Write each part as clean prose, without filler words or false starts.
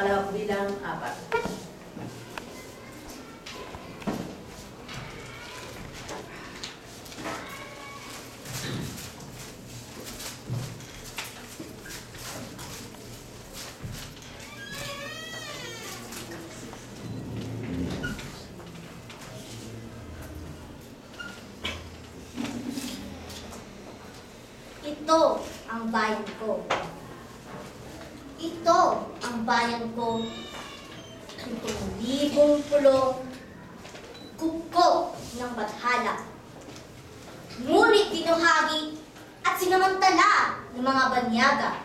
Palawak bilang 4. Ito ang bayan ko. Ito ang bayan ko. Itong libong pulong kuko ng bathala. Ngunit dinuhagi at sinamantala ng mga banyaga.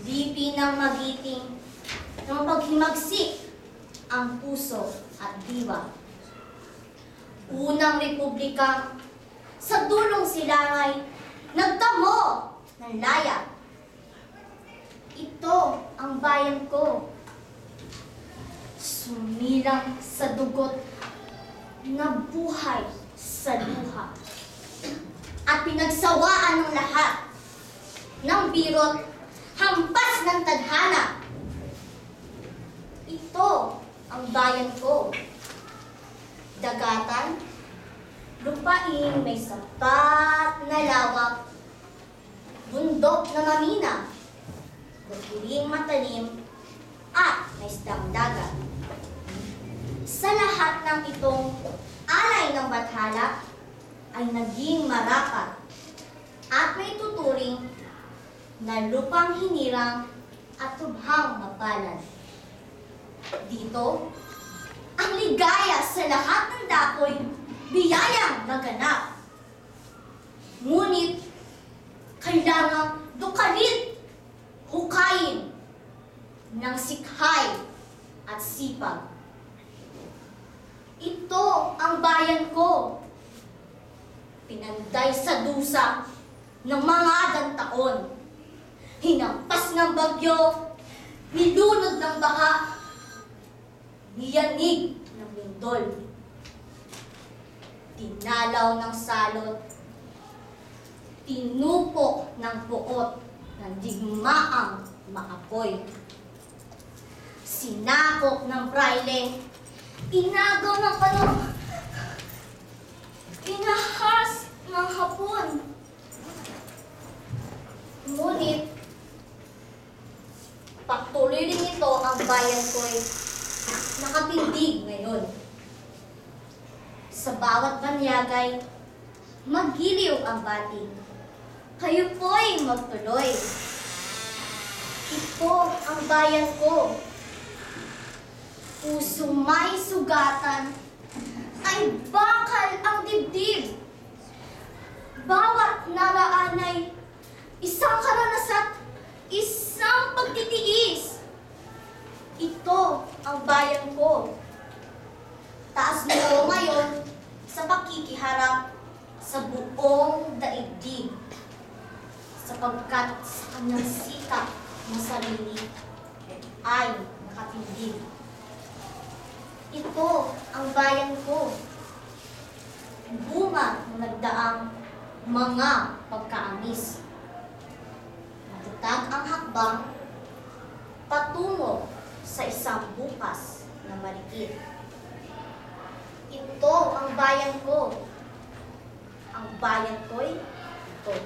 Di pinamagiting ng paghimagsik ang puso at diwa. Unang republika, sa dulong silangay, nagtamo ng laya. Ito ang bayan ko. Sumilang sa dugot na buhay sa luha. At pinagsawaan ng lahat ng birot, hampas ng tadhana. Ito ang bayan ko. Dagatan, lupain may sapat na lawak, bundok na mamina, bukiling matalim, at may isdang dagat. Sa lahat ng itong alay ng bathala ay naging marapat at may tuturing na lupang hinirang at tubhang mapalad. Dito, ang ligaya sa lahat ng dakoy biyayang naganap. Ngunit, kailangang dukalit, hukayin ng sikhay at sipag. Ito ang bayan ko. Pinanday sa dusa ng mga taon. Hinampas ng bagyo, nilunod ng baha, niyanig ng lindol. Tinalaw ng salot, tinupok ng puot ng digmaang maapoy. Sinakop ng praile, inagaw ng inahas ng hapon. Ngunit, patuloy rin ito ang bayan ko'y nakatindig ngayon. Sa bawat banyagay, maggiliw ang bating. Kayo po'y magtuloy. Ito ang bayan ko. Pusong may sugatan, ay bakal ang dibdib. Bawat naraan ay isang karanasan, isang pagtitiis. Ito ang bayan ko. Taas nito ngayon sa pakikiharap sa buong daigdig, sapagkat sa kanyang sikap ng sarili ay nakatindig. Ito ang bayan ko. Bunga ng nagdaang mga pagkaamis. Matatag ang hakbang patungo sa isang bukas na malikit. Ito ang bayan ko. Ang bayan ko'y ito.